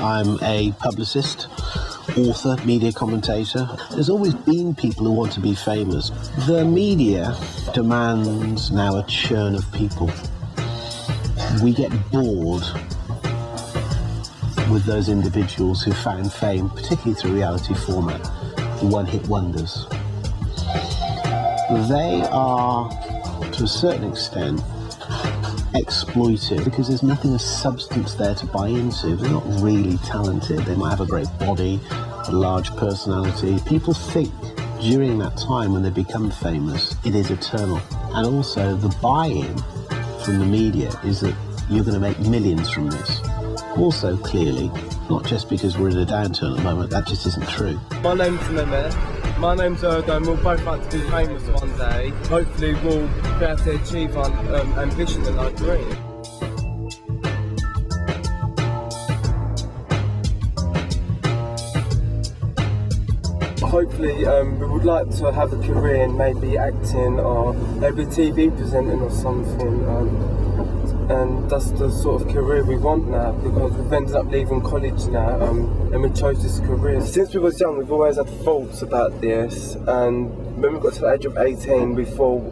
I'm a publicist, author, media commentator. There's always been people who want to be famous. The media demands now a churn of people. We get bored with those individuals who found fame, particularly through reality format, the one-hit wonders. They are, to a certain extent, exploited because there's nothing of substance there to buy into. They're not really talented. They might have a great body, a large personality. People think during that time when they become famous, it is eternal. And also the buy-in from the media is that you're going to make millions from this. Also, clearly, not just because we're in a downturn at the moment, that just isn't true. My name's Mehmet. My name's Erdo, and we'll both like to be famous one day. Hopefully we'll be able to achieve our ambition and our dream. Hopefully we would like to have a career in maybe acting or maybe TV presenting or something. And that's the sort of career we want now, because we've ended up leaving college now and we chose this career. Since we was young, we've always had thoughts about this, and when we got to the age of 18 we thought,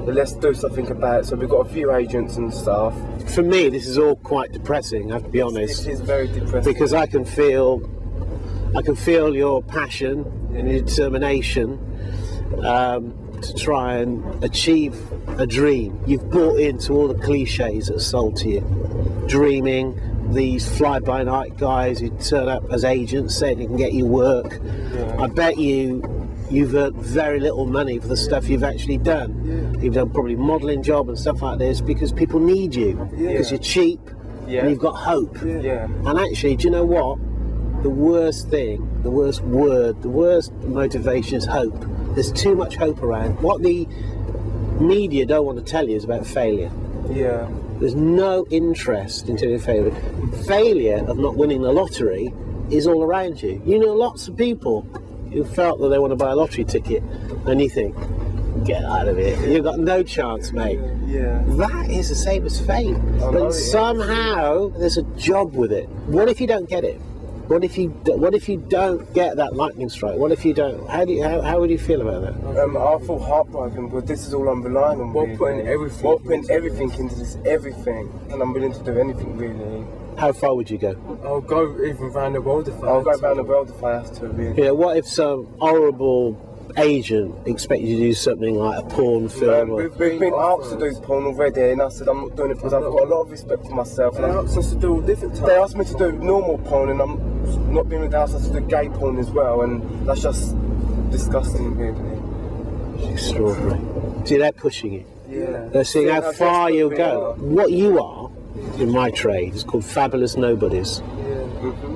let's do something about it. So we've got a few agents and stuff. For me, this is all quite depressing, I have to be honest. It is very depressing. Because I can feel your passion and your determination to try and achieve a dream. You've bought into all the cliches that are sold to you. Dreaming, these fly-by-night guys who turn up as agents saying they can get you work. Yeah. I bet you've earned very little money for the stuff you've actually done. Yeah. You've done probably modelling job and stuff like this because people need you, because you're cheap and you've got hope. Yeah. And actually, do you know what? The worst thing, the worst word, the worst motivation is hope. There's too much hope around. What the media don't want to tell you is about failure. Yeah. There's no interest in telling you failure. Failure of not winning the lottery is all around you. You know lots of people who felt that they want to buy a lottery ticket and you think, get out of here. You've got no chance, mate. Yeah. That is the same as fame. But somehow there's a job with it. What if you don't get it? What if you don't get that lightning strike? What if you don't? How would you feel about that? I feel heartbroken, but this is all I'm relying on. We're putting everything into this, everything, and I'm willing to do anything really. How far would you go? I'll go even around the world if I have to. Really. Yeah. What if some horrible agent expected you to do something like a porn film? We've been asked to do porn already, and I said I'm not doing it because I've got a lot of respect for myself. And they asked us to do different types. They asked me to do normal porn, and I'm not being asked us to do gay porn as well, and that's just disgusting, really. It's extraordinary. See, they're pushing you. Yeah. They're seeing how far you'll go. What you are, in my trade, is called fabulous nobodies.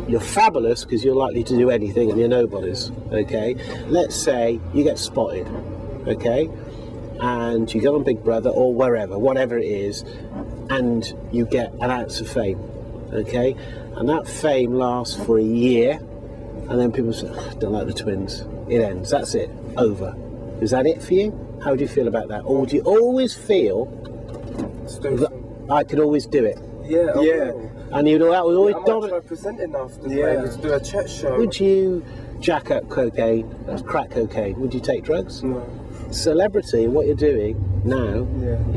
You're fabulous because you're likely to do anything and you're nobodies, okay? Let's say you get spotted, okay? And you go on Big Brother or wherever, whatever it is, and you get an ounce of fame, okay? And that fame lasts for a year, and then people say, don't like the twins. It ends, that's it, over. Is that it for you? How would you feel about that? Or would you always feel that I could always do it? Yeah. And you'd always dominate. Presenting after to do a chat show. Would you jack up cocaine, crack cocaine? Would you take drugs? No. Celebrity, what you're doing now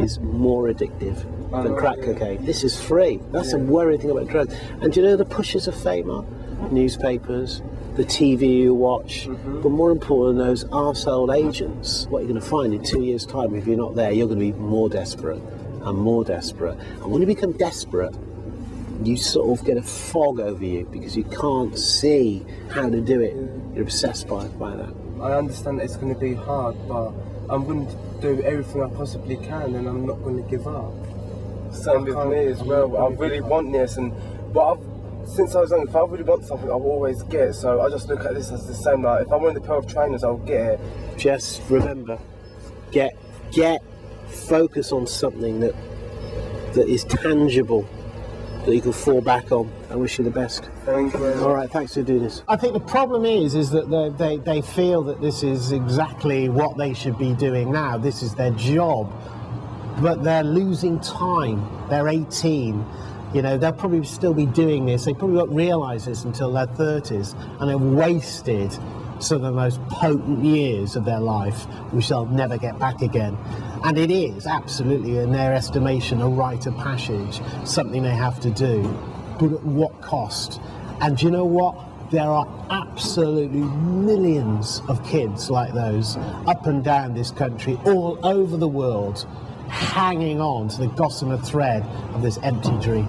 is more addictive than crack cocaine. This is free. That's the worrying thing about drugs. And do you know the pushes of fame are? Newspapers, the TV you watch, but more important than those arsehole agents. What you're going to find in 2 years' time, if you're not there, you're going to be more desperate and more desperate. And when you become desperate, you sort of get a fog over you because you can't see how to do it. You're obsessed by that. I understand that it's going to be hard, but I'm going to do everything I possibly can, and I'm not going to give up. Same with me as well. I really want this, but since I was young, if I really want something, I'll always get it. So I just look at this as the same. Like if I wanted a pair of trainers, I'll get it. Just remember, get focus on something that is tangible, that you can fall back on. I wish you the best. Thank you. All right, thanks for doing this. I think the problem is that they feel that this is exactly what they should be doing now. This is their job, but they're losing time. They're 18. You know, they'll probably still be doing this. They probably won't realise this until their 30s, and have wasted some of the most potent years of their life, which they'll never get back again. And it is absolutely, in their estimation, a rite of passage, something they have to do. But at what cost? And do you know what? There are absolutely millions of kids like those up and down this country, all over the world, hanging on to the gossamer thread of this empty dream.